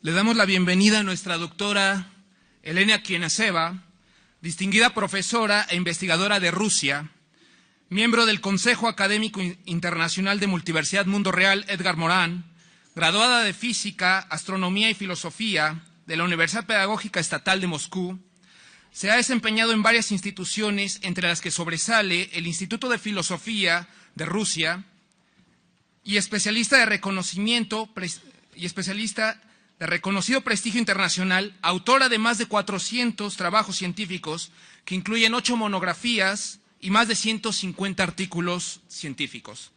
Le damos la bienvenida a nuestra doctora Elena Kienaseva, distinguida profesora e investigadora de Rusia, miembro del Consejo Académico Internacional de Multiversidad Mundo Real Edgar Morin, graduada de Física, Astronomía y Filosofía de la Universidad Pedagógica Estatal de Moscú. Se ha desempeñado en varias instituciones, entre las que sobresale el Instituto de Filosofía de Rusia, y especialista de reconocido prestigio internacional, autora de más de 400 trabajos científicos que incluyen 8 monografías y más de 150 artículos científicos.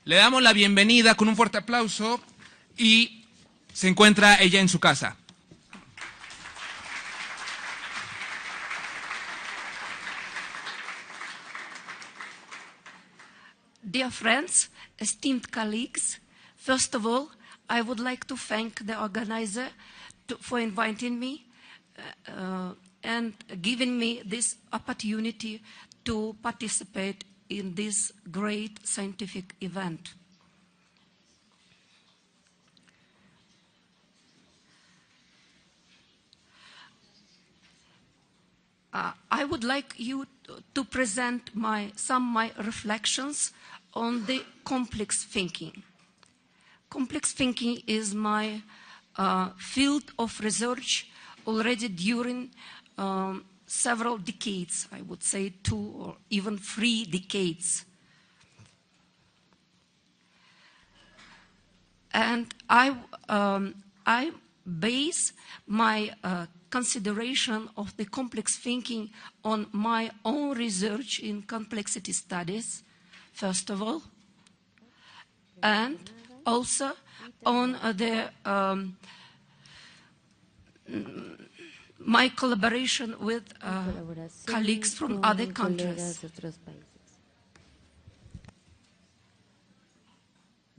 Le damos la bienvenida con un fuerte aplauso y se encuentra ella en su casa. Dear friends, esteemed colleagues, first of all, I would like to thank the organizer for inviting me and giving me this opportunity to participate in this great scientific event. I would like you to present some of my reflections on the complex thinking. Complex thinking is my field of research already during several decades, I would say 2 or even 3 decades. And I base my consideration of the complex thinking on my own research in complexity studies, first of all, and also on my collaboration with colleagues from other countries.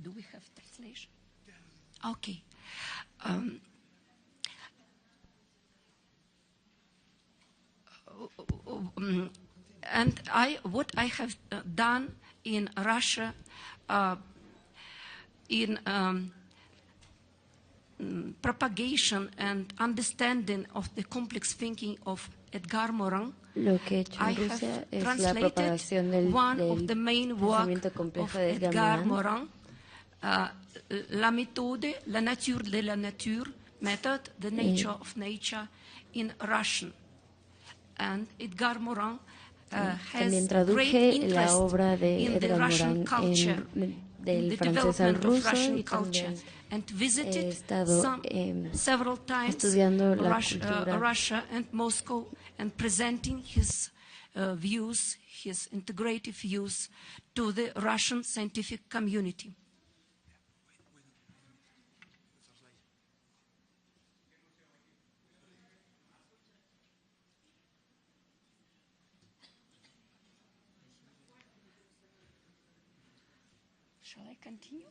Do we have translation? Okay. And what I have done in Russia in propagation and understanding of the complex thinking of Edgar Morin, I have translated one of the main works of Edgar Morin, La méthode, la nature de la nature, method, the nature of nature, in Russian. And Edgar Morin has great interest in the Russian culture, in the development of Russian culture, and visited several times Russia and Moscow, and presenting his views, his integrative views, to the Russian scientific community. Shall I continue?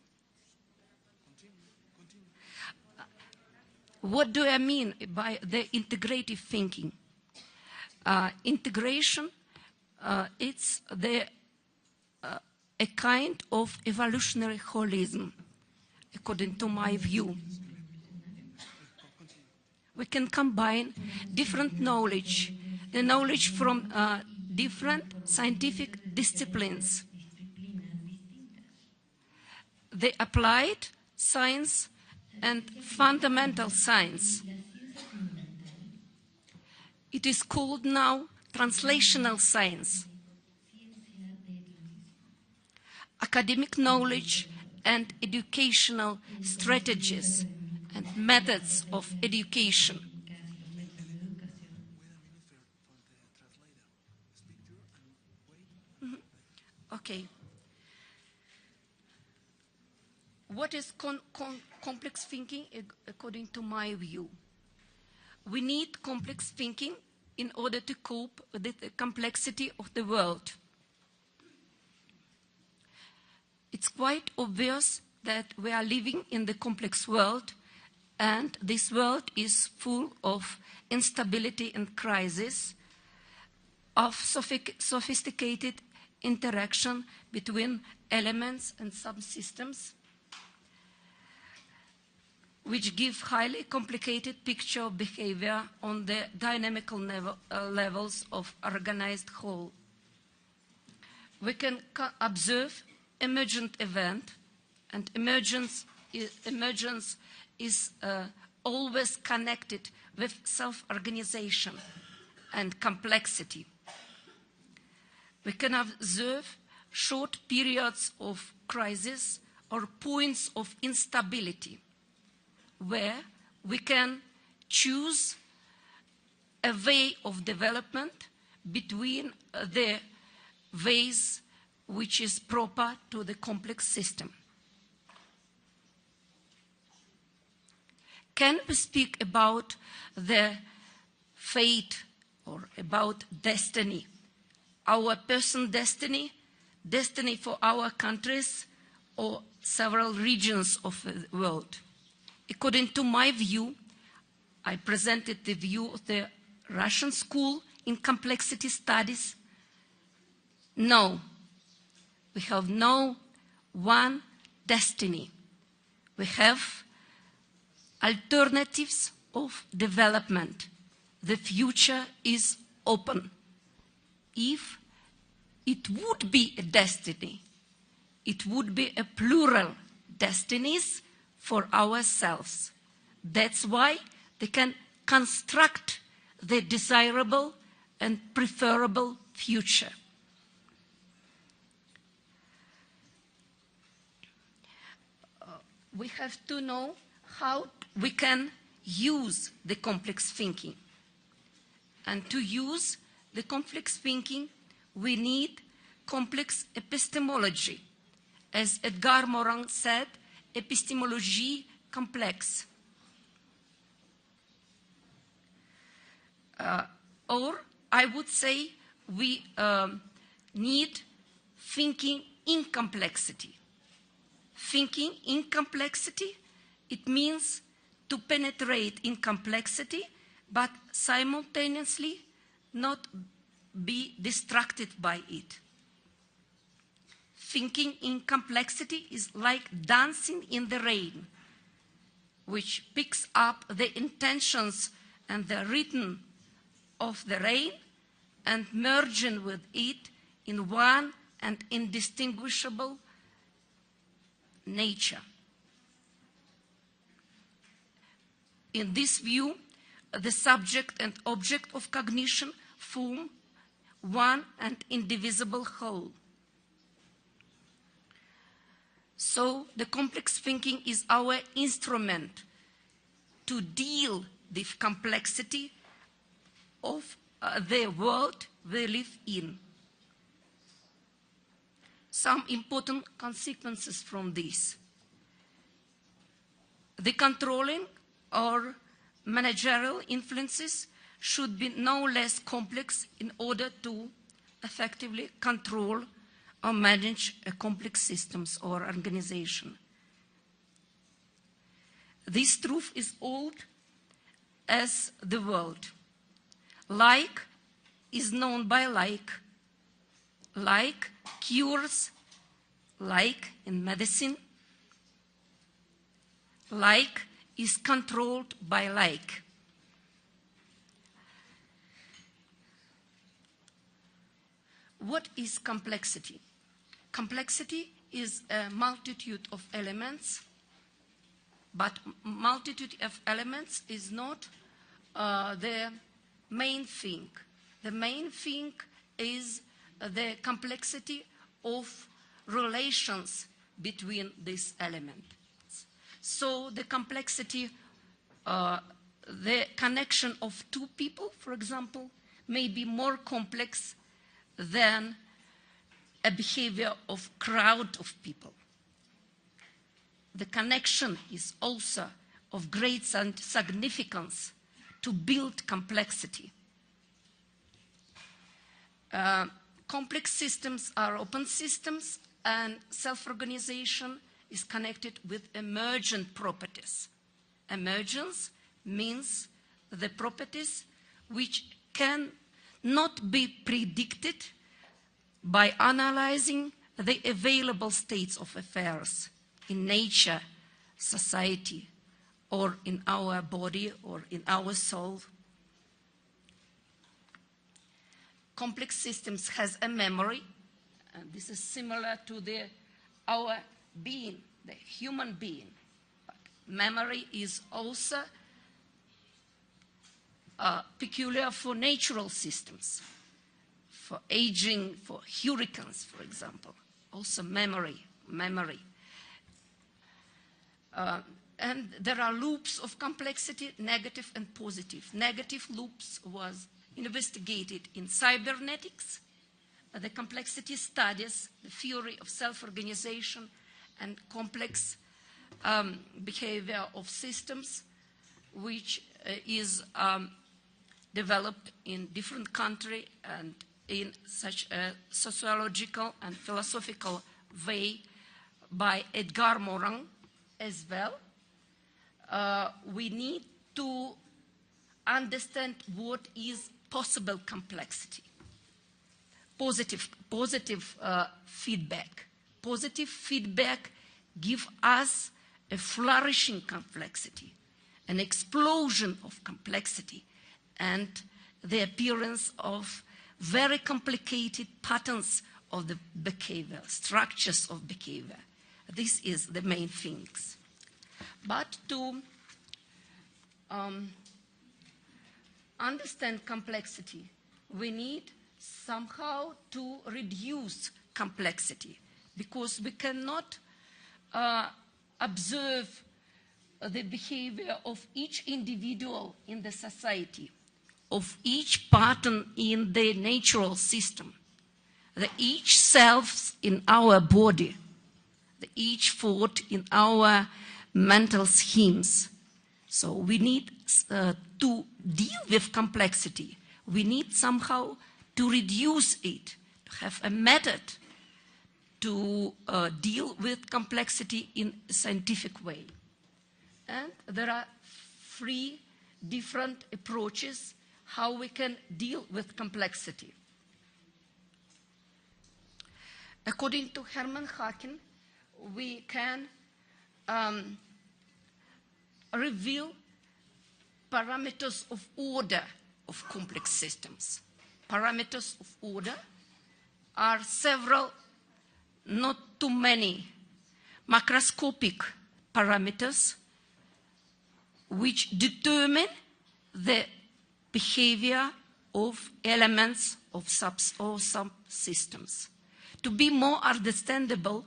What do I mean by the integrative thinking? Integration, it's a kind of evolutionary holism, according to my view. We can combine different knowledge, the knowledge from different scientific disciplines, the applied science and fundamental science. It is called now translational science. Academic knowledge and educational strategies and methods of education. Okay. What is complex thinking according to my view? We need complex thinking in order to cope with the complexity of the world. It's quite obvious that we are living in the complex world, and this world is full of instability and crisis, of sophisticated interaction between elements and subsystems. which give highly complicated picture of behavior on the dynamical levels of organized whole. We can observe emergent event, and emergence is always connected with self-organization and complexity. We can observe short periods of crisis or points of instability, where we can choose a way of development between the ways which is proper to the complex system. Can we speak about the fate or about destiny? Our personal destiny, destiny for our countries, or several regions of the world? According to my view, I presented the view of the Russian school in complexity studies. No, we have no one destiny. We have alternatives of development. The future is open. If it would be a destiny, it would be a plural destinies for ourselves. That's why they can construct the desirable and preferable future. We have to know how we can use the complex thinking. And to use the complex thinking, we need complex epistemology. As Edgar Morin said, épistémologie complexe. Or I would say we need thinking in complexity. Thinking in complexity, it means to penetrate in complexity, but simultaneously not be distracted by it. Thinking in complexity is like dancing in the rain, which picks up the intentions and the rhythm of the rain and merging with it in one and indistinguishable nature. In this view, the subject and object of cognition form one and indivisible whole. So the complex thinking is our instrument to deal with complexity of the world we live in. Some important consequences from this. The controlling or managerial influences should be no less complex in order to effectively control or manage complex systems or organization. This truth is old as the world. Like is known by like. Like cures, like in medicine. Like is controlled by like. What is complexity? Complexity is a multitude of elements, but multitude of elements is not the main thing. The main thing is the complexity of relations between these elements. So the complexity, the connection of two people, for example, may be more complex than a behavior of crowd of people. The connection is also of great significance to build complexity. Complex systems are open systems, and self-organization is connected with emergent properties. Emergence means the properties which can not be predicted by analyzing the available states of affairs in nature, society, or in our body or in our soul. Complex systems has a memory, and this is similar to our being, the human being. But memory is also peculiar for natural systems, for aging, for hurricanes, for example. Also memory. And there are loops of complexity, negative and positive. Negative loops was investigated in cybernetics, the complexity studies, the theory of self-organization and complex behavior of systems, which is developed in different countries and in such a sociological and philosophical way by Edgar Morin as well. We need to understand what is possible complexity. Positive feedback. Positive feedback gives us a flourishing complexity, an explosion of complexity, and the appearance of very complicated patterns of the behavior, structures of behavior. This is the main things. But to understand complexity, we need somehow to reduce complexity, because we cannot observe the behavior of each individual in the society, of each pattern in the natural system, the each self in our body, the each thought in our mental schemes. So we need to deal with complexity. We need somehow to reduce it, to have a method to deal with complexity in a scientific way. And there are 3 different approaches how we can deal with complexity. According to Hermann Haken, we can reveal parameters of order of complex systems. Parameters of order are several, not too many, macroscopic parameters which determine the behavior of elements of subsystems. To be more understandable,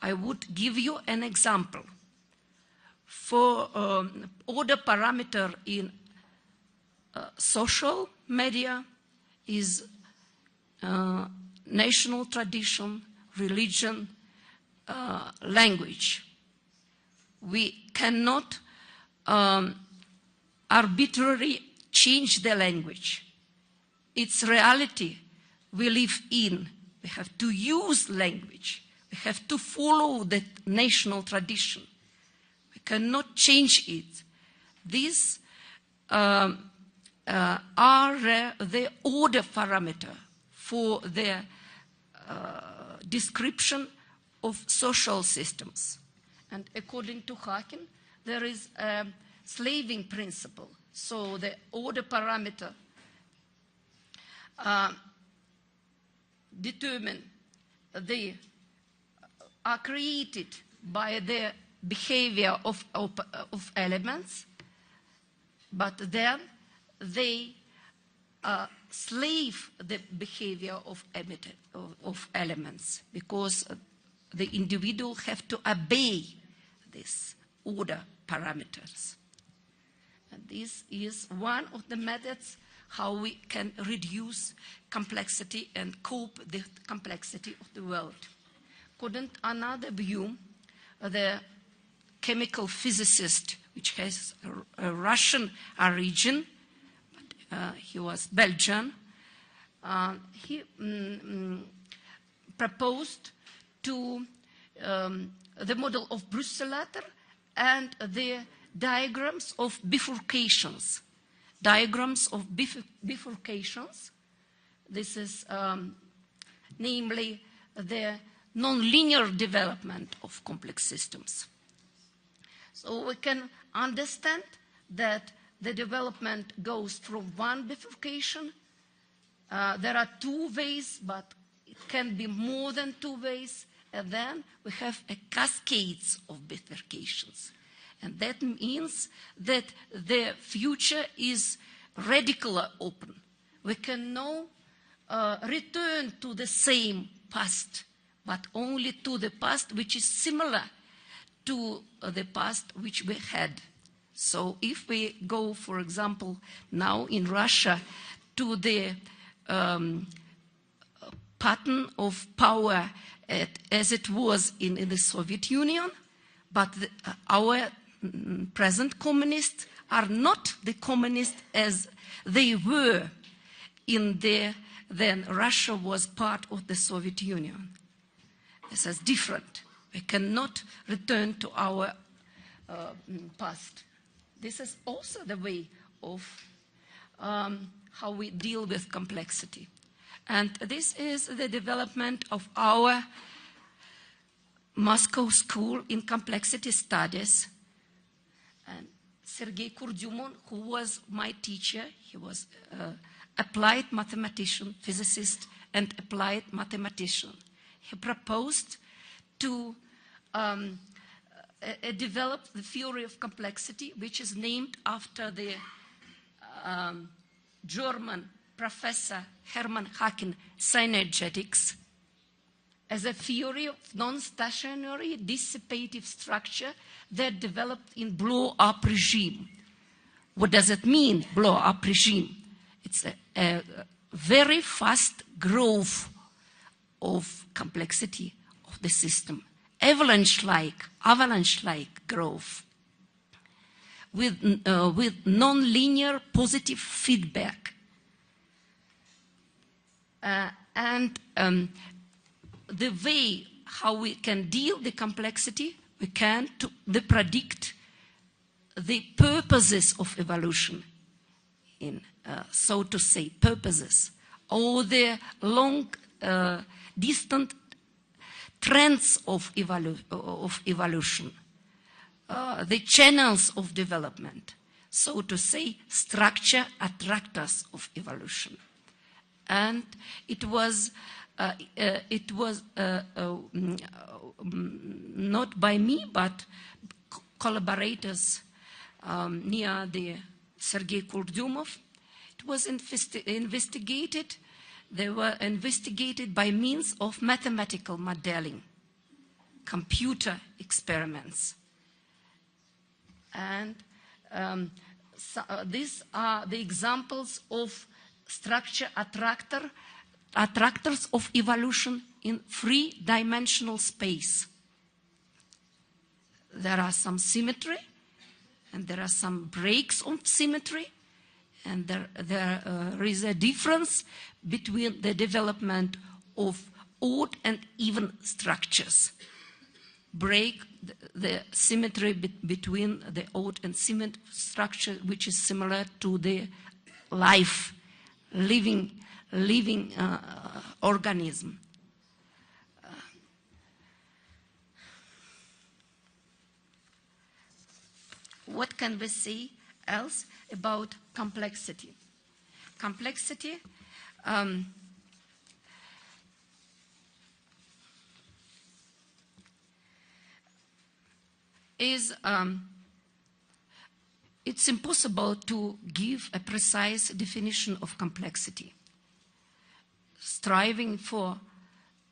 I would give you an example. For order parameter in social media is national tradition, religion, language. We cannot arbitrarily change the language. It's reality we live in. We have to use language. We have to follow the national tradition. We cannot change it. These are the order parameter for the description of social systems. And according to Haken, there is a slaving principle. So the order parameter are created by the behavior of elements, but then they slave the behavior of elements, because the individual have to obey these order parameters. And this is one of the methods how we can reduce complexity and cope with the complexity of the world. According to another view, the chemical physicist, which has a Russian origin, but he was Belgian, he proposed to the model of Bruselator and the diagrams of bifurcations. Diagrams of bifurcations. This is namely the nonlinear development of complex systems. So we can understand that the development goes from one bifurcation. There are two ways, but it can be more than two ways. And then we have a cascades of bifurcations. And that means that the future is radically open. We can now return to the same past, but only to the past which is similar to the past which we had. So if we go, for example, now in Russia to the pattern of power as it was in the Soviet Union, but our present communists are not the communists as they were then Russia was part of the Soviet Union. This is different. We cannot return to our past. This is also the way of how we deal with complexity. And this is the development of our Moscow School in Complexity Studies. And Sergei Kurdyumon, who was my teacher, he was applied mathematician, physicist, and applied mathematician. He proposed to develop the theory of complexity, which is named after the German professor Hermann Haken synergetics, as a theory of non-stationary dissipative structure that developed in blow-up regime. What does it mean, blow-up regime? It's a very fast growth of complexity of the system, avalanche-like growth with non-linear positive feedback. And the way how we can deal with the complexity, we can predict the purposes of evolution, so to say, purposes, or the long distant trends of evolution, the channels of development, so to say, structure attractors of evolution. And it was not by me, but collaborators near the Sergei Kurdyumov. It was investigated. They were investigated by means of mathematical modeling, computer experiments. And these are the examples of structure attractors of evolution in three-dimensional space. There are some symmetry, and there are some breaks of symmetry, and there is a difference between the development of odd and even structures. Break the symmetry between the odd and symmetric structure, which is similar to the living organism. What can we say else about complexity? Complexity is it's impossible to give a precise definition of complexity. Striving for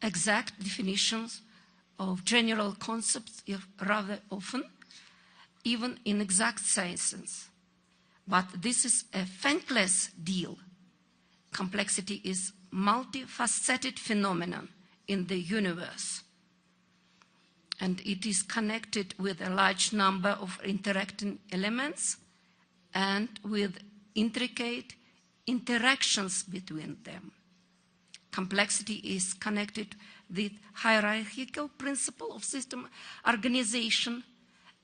exact definitions of general concepts rather often, even in exact sciences. But this is a thankless deal. Complexity is a multifaceted phenomenon in the universe. And it is connected with a large number of interacting elements and with intricate interactions between them. Complexity is connected with hierarchical principle of system organization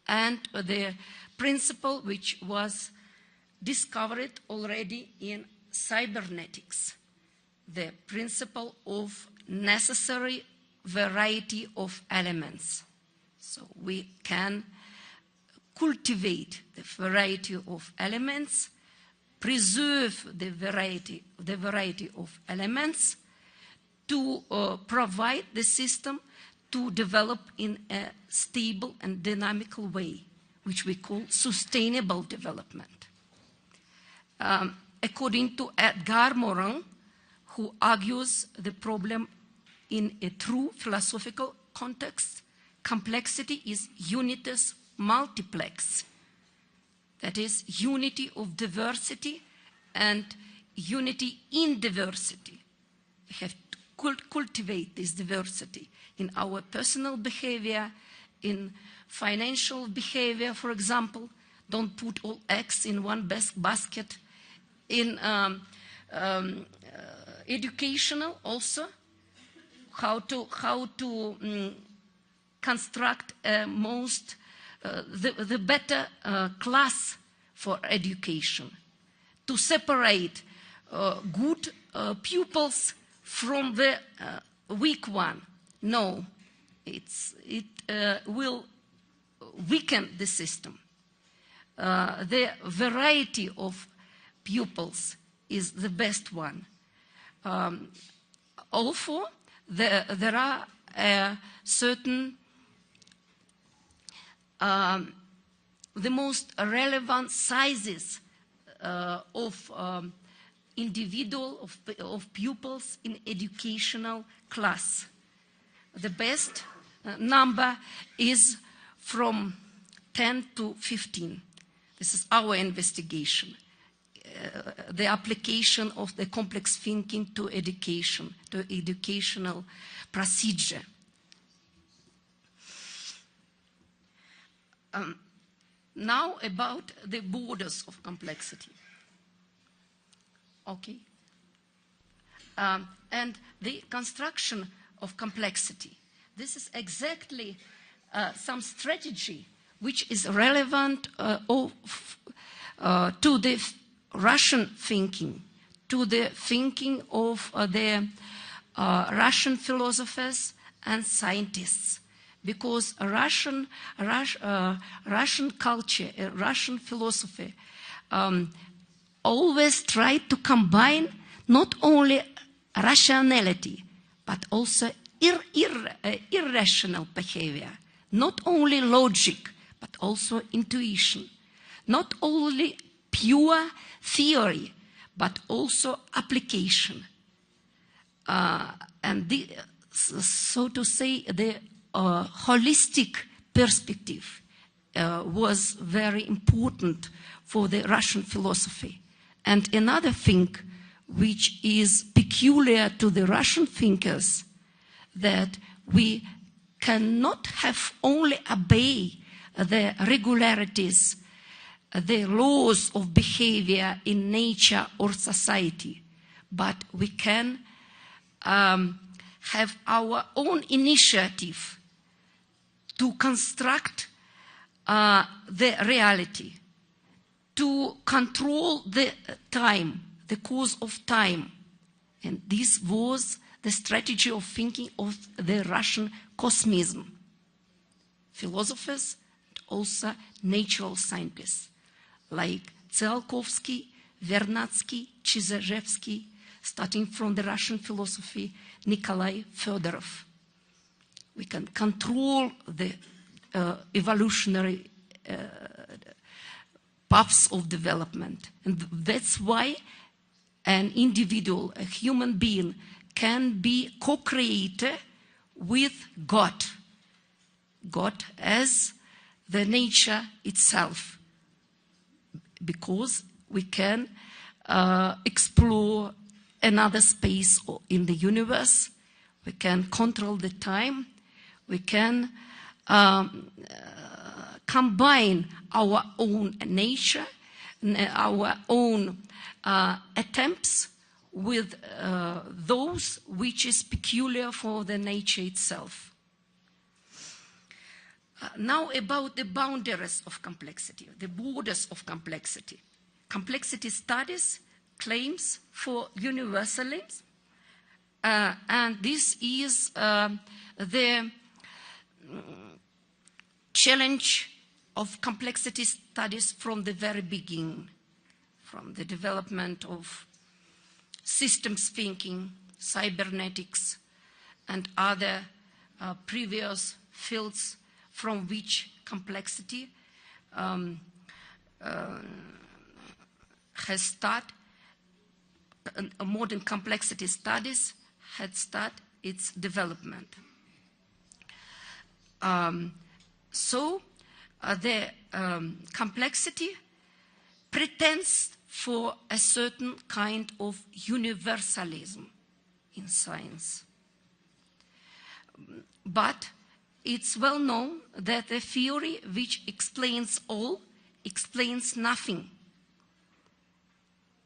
and the principle which was discovered already in cybernetics, the principle of necessary variety of elements. So we can cultivate the variety of elements, preserve the variety of elements, to provide the system to develop in a stable and dynamical way, which we call sustainable development. According to Edgar Morin, who argues the problem in a true philosophical context, complexity is unitas multiplex. That is, unity of diversity and unity in diversity. We have to cultivate this diversity in our personal behavior, in financial behavior, for example. Don't put all eggs in one basket. In educational also, how to construct the better class for education, to separate good pupils from the weak one. No, it will weaken the system. The variety of pupils is the best one. Also, there are certain the most relevant sizes of individual of pupils in educational class. The best number is from 10 to 15. This is our investigation. The application of the complex thinking to education, to educational procedure. Now about the borders of complexity. Okay. And the construction of complexity. This is exactly some strategy which is relevant to the Russian thinking, to the thinking of the Russian philosophers and scientists, because Russian culture, Russian philosophy always tried to combine not only rationality, but also irrational behavior, not only logic, but also intuition, not only pure theory, but also application. And so to say, the holistic perspective was very important for the Russian philosophy. And another thing which is peculiar to the Russian thinkers, that we cannot have only obey the regularities, the laws of behavior in nature or society, but we can have our own initiative to construct the reality, to control the time, the course of time. And this was the strategy of thinking of the Russian cosmism. Philosophers, and also natural scientists, like Tsiolkovsky, Vernadsky, Chizhevsky, starting from the Russian philosophy, Nikolai Fedorov. We can control the evolutionary paths of development. And that's why an individual, a human being, can be co-creator with God. God as the nature itself. Because we can explore another space in the universe, we can control the time, we can combine our own nature, our own attempts with those which is peculiar for the nature itself. Now about the boundaries of complexity, the borders of complexity. Complexity studies claims for universalism, and this is the challenge of complexity studies from the very beginning, from the development of systems thinking, cybernetics, and other previous fields from which complexity has started, modern complexity studies had started its development. The complexity pretends for a certain kind of universalism in science. But it's well known that a theory which explains all explains nothing.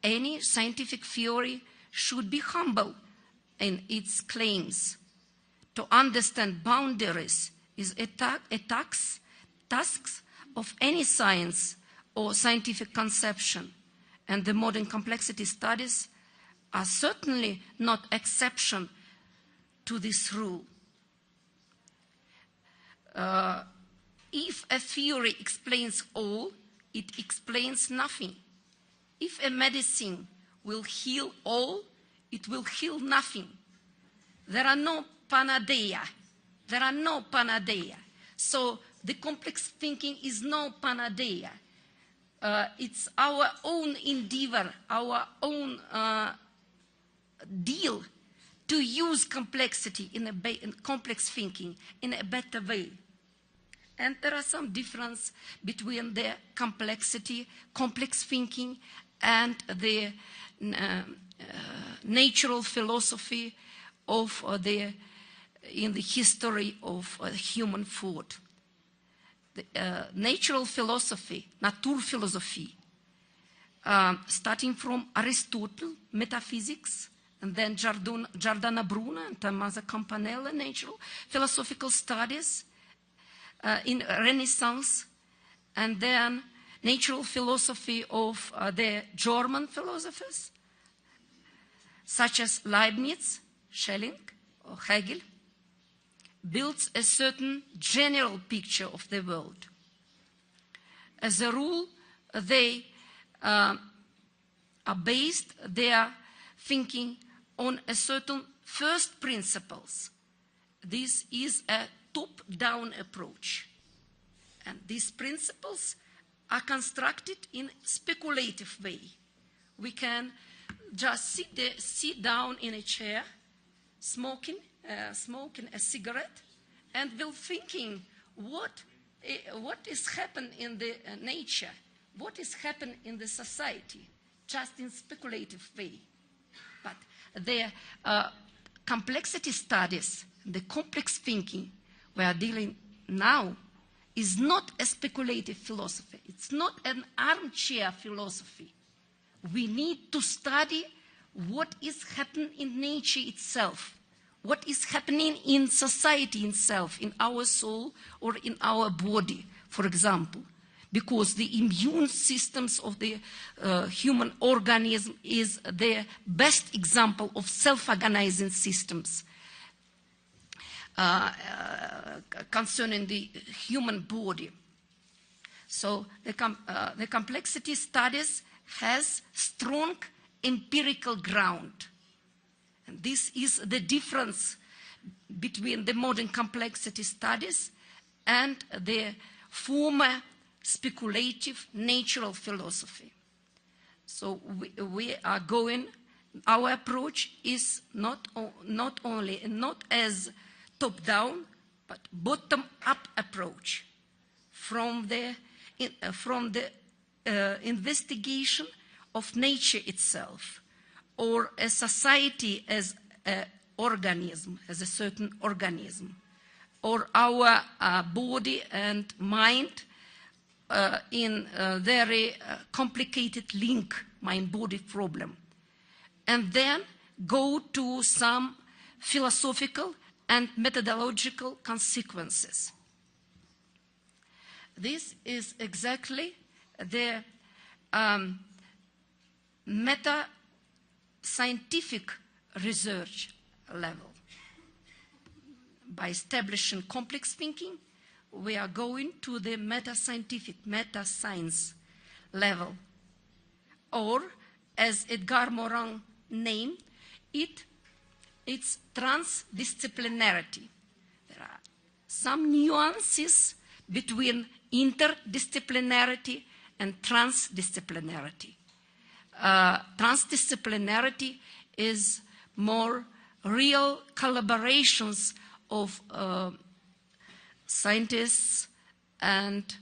Any scientific theory should be humble in its claims. To understand boundaries is a task of any science or scientific conception, and the modern complexity studies are certainly not exception to this rule. If a theory explains all, it explains nothing. If a medicine will heal all, it will heal nothing. There are no panacea. There are no panacea. So the complex thinking is no panacea. It's our own endeavor, our own deal to use complexity in complex thinking in a better way. And there are some difference between the complexity, complex thinking, and the natural philosophy of in the history of human thought. The natural philosophy, Naturphilosophie, starting from Aristotle, metaphysics, and then Giordano Bruno and Tommaso Campanella, natural philosophical studies in Renaissance, and then natural philosophy of the German philosophers, such as Leibniz, Schelling, or Hegel, builds a certain general picture of the world. As a rule, they are based their thinking on a certain first principles. This is a top-down approach. And these principles are constructed in speculative way. We can just sit down in a chair, smoking a cigarette, and will thinking what is happening in the nature, what is happening in the society, just in speculative way. But the complexity studies, the complex thinking we are dealing now is not a speculative philosophy. It's not an armchair philosophy. We need to study what is happening in nature itself, what is happening in society itself, in our soul or in our body, for example, because the immune systems of the human organism is the best example of self-organizing systems concerning the human body. So the complexity studies has strong empirical ground. And this is the difference between the modern complexity studies and the former speculative natural philosophy. So we are going, our approach is not as top-down, but bottom-up approach from the investigation of nature itself, or a society as an organism, as a certain organism, or our body and mind in a very complicated link, mind-body problem, and then go to some philosophical and methodological consequences. This is exactly the meta-scientific research level. By establishing complex thinking, we are going to the meta-scientific, meta-science level. Or, as Edgar Morin named it, it's transdisciplinarity. There are some nuances between interdisciplinarity and transdisciplinarity. Transdisciplinarity is more real collaborations of scientists and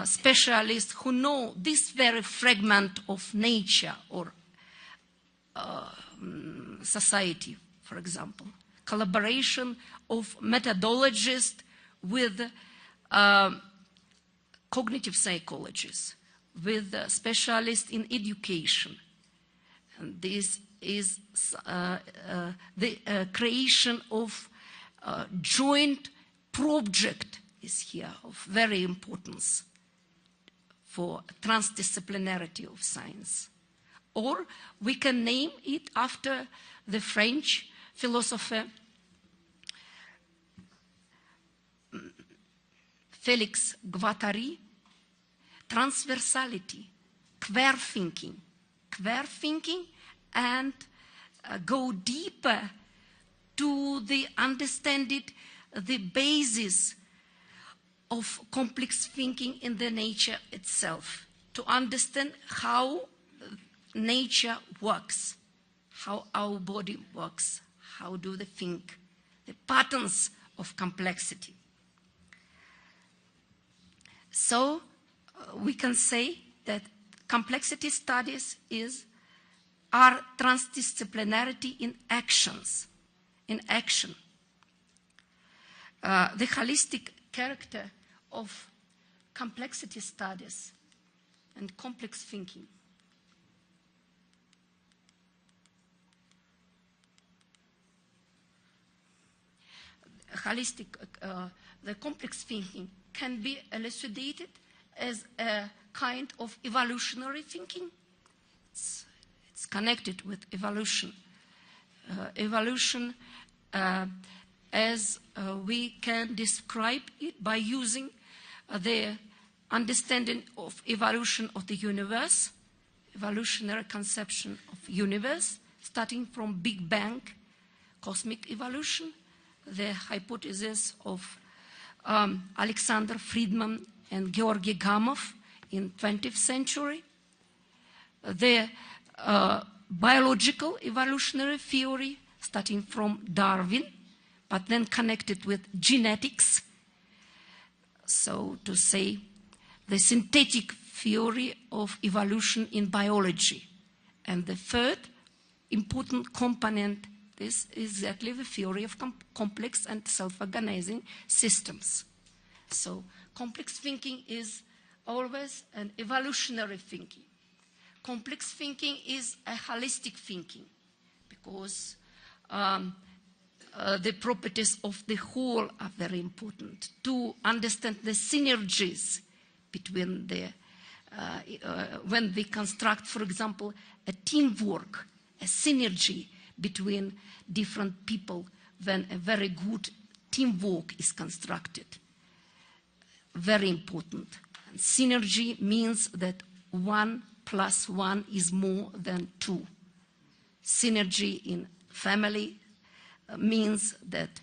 specialists who know this very fragment of nature or society, for example. Collaboration of methodologists with cognitive psychologists, with specialists in education. And this is the creation of joint project is here of very importance for transdisciplinarity of science. Or we can name it after the French philosopher Félix Guattari, transversality, queer thinking and go deeper to the understanding the basis of complex thinking in the nature itself, to understand how nature works, how our body works, how do they think, the patterns of complexity. So we can say that complexity studies are transdisciplinarity in action. The holistic character of complexity studies and complex thinking. The complex thinking can be elucidated as a kind of evolutionary thinking. It's connected with evolution. Evolution as we can describe it by using the understanding of evolution of the universe, evolutionary conception of universe, starting from Big Bang, cosmic evolution, the hypothesis of Alexander Friedman and Georgy Gamow in 20th century, the biological evolutionary theory starting from Darwin, but then connected with genetics, so to say, the synthetic theory of evolution in biology. And the third important component is exactly the theory of complex and self-organizing systems. So complex thinking is always an evolutionary thinking. Complex thinking is a holistic thinking because the properties of the whole are very important to understand the synergies between the, when we construct, for example, a teamwork, a synergy between different people, when a very good teamwork is constructed. Very important. And synergy means that 1 + 1 is more than 2. Synergy in family means that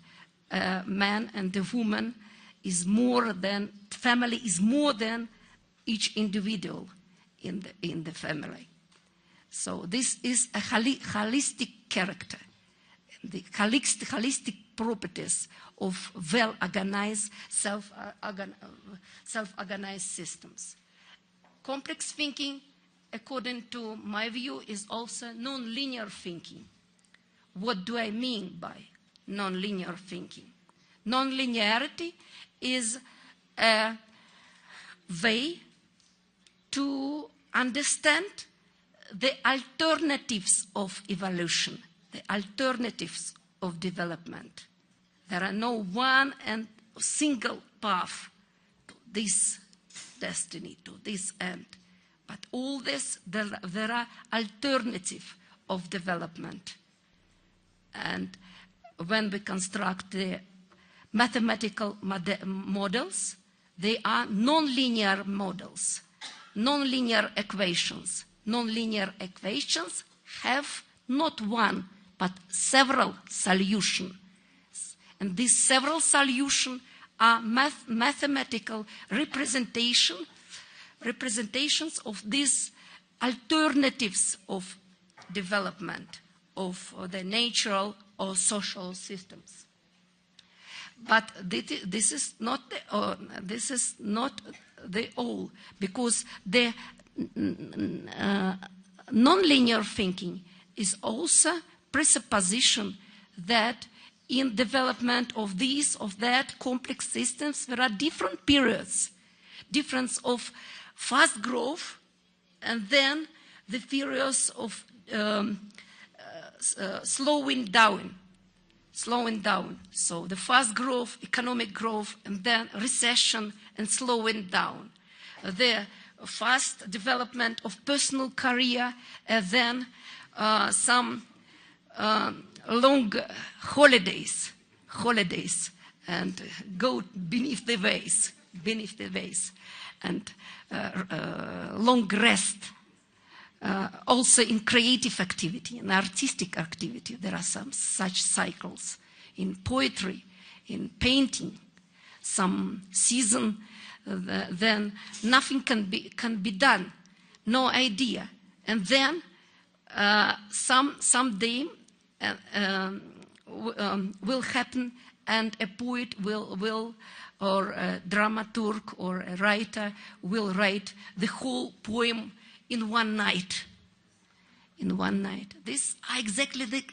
a man and a woman is more than, family is more than each individual in the family. So this is a holistic character, the holistic properties of well-organized, self-organized systems. Complex thinking, according to my view, is also non-linear thinking. What do I mean by non-linear thinking? Non-linearity is a way to understand the alternatives of evolution, the alternatives of development. There are no one and single path to this destiny, to this end. But all this, there are alternatives of development. And when we construct the mathematical models. They are nonlinear models, nonlinear equations. Nonlinear equations have not one, but several solutions. And these several solutions are mathematical representations of these alternatives of development of the natural or social systems. But this is not the all, because the nonlinear thinking is also presupposition that in development of these, of that complex systems, there are different periods, difference of fast growth, and then the periods of slowing down. So the fast growth, economic growth, and then recession and slowing down. The fast development of personal career, and then some long holidays, and go beneath the waves, and long rest. Also in creative activity and artistic activity, there are some such cycles. In poetry, in painting, some season, then nothing can be done, no idea. And then someday will happen, and a poet will or a dramaturg or a writer will write the whole poem in one night. These are exactly the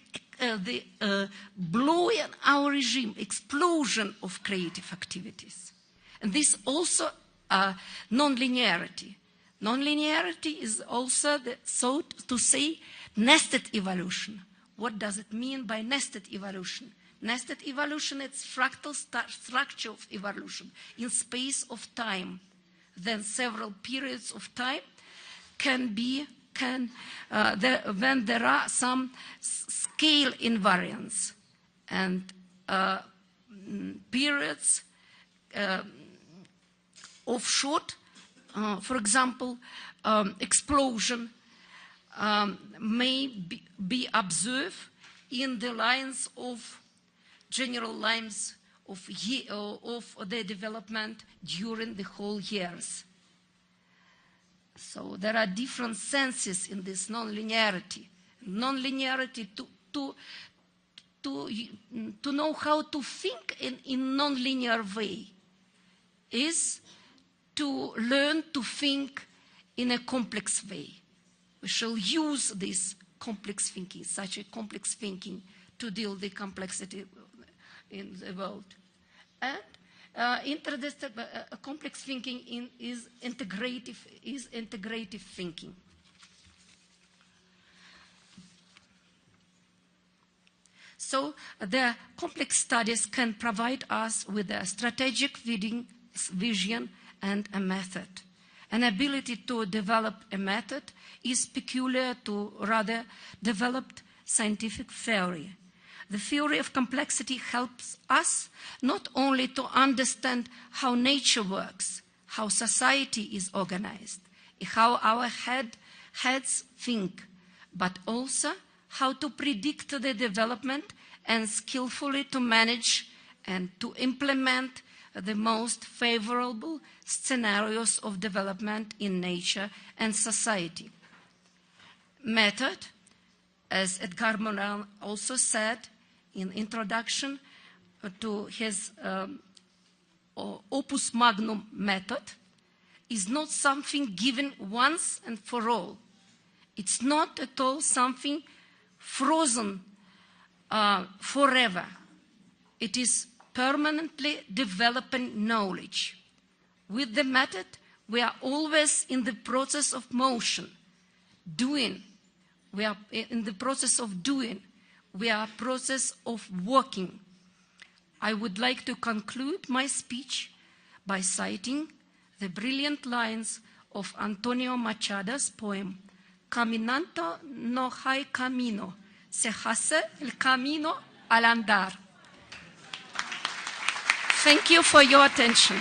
blowing our regime, explosion of creative activities. And this also non-linearity. Non-linearity is also, so to say, nested evolution. What does it mean by nested evolution? Nested evolution is fractal structure of evolution in space of time. Then several periods of time when there are some scale invariance and periods of short, for example, explosion may be observed in the lines of general lines of the development during the whole years. So there are different senses in this non-linearity. Non-linearity, to know how to think in non-linear way is to learn to think in a complex way. We shall use this complex thinking, such a complex thinking, to deal with the complexity in the world. And complex thinking is integrative thinking. So the complex studies can provide us with a strategic vision and a method. An ability to develop a method is peculiar to rather developed scientific theory. The theory of complexity helps us not only to understand how nature works, how society is organized, how our heads think, but also how to predict the development and skillfully to manage and to implement the most favorable scenarios of development in nature and society. Method, as Edgar Morin also said in introduction to his opus magnum method, is not something given once and for all. It's not at all something frozen forever. It is permanently developing knowledge. With the method, we are always in the process of motion, doing. We are in the process of doing. We are in the process of working. I would like to conclude my speech by citing the brilliant lines of Antonio Machado's poem, Caminando no hay camino, se hace el camino al andar. Thank you for your attention.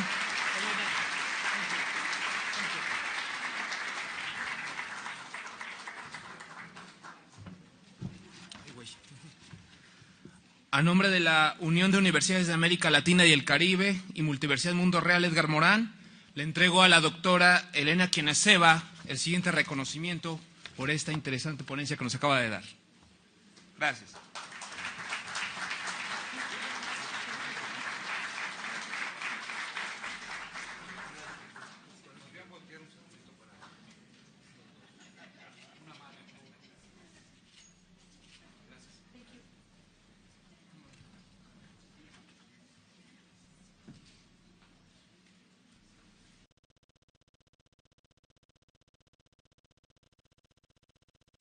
A nombre de la Unión de Universidades de América Latina y el Caribe y Multiversidad Mundo Real Edgar Morán, le entrego a la doctora Elena Quieneseva el siguiente reconocimiento por esta interesante ponencia que nos acaba de dar. Gracias.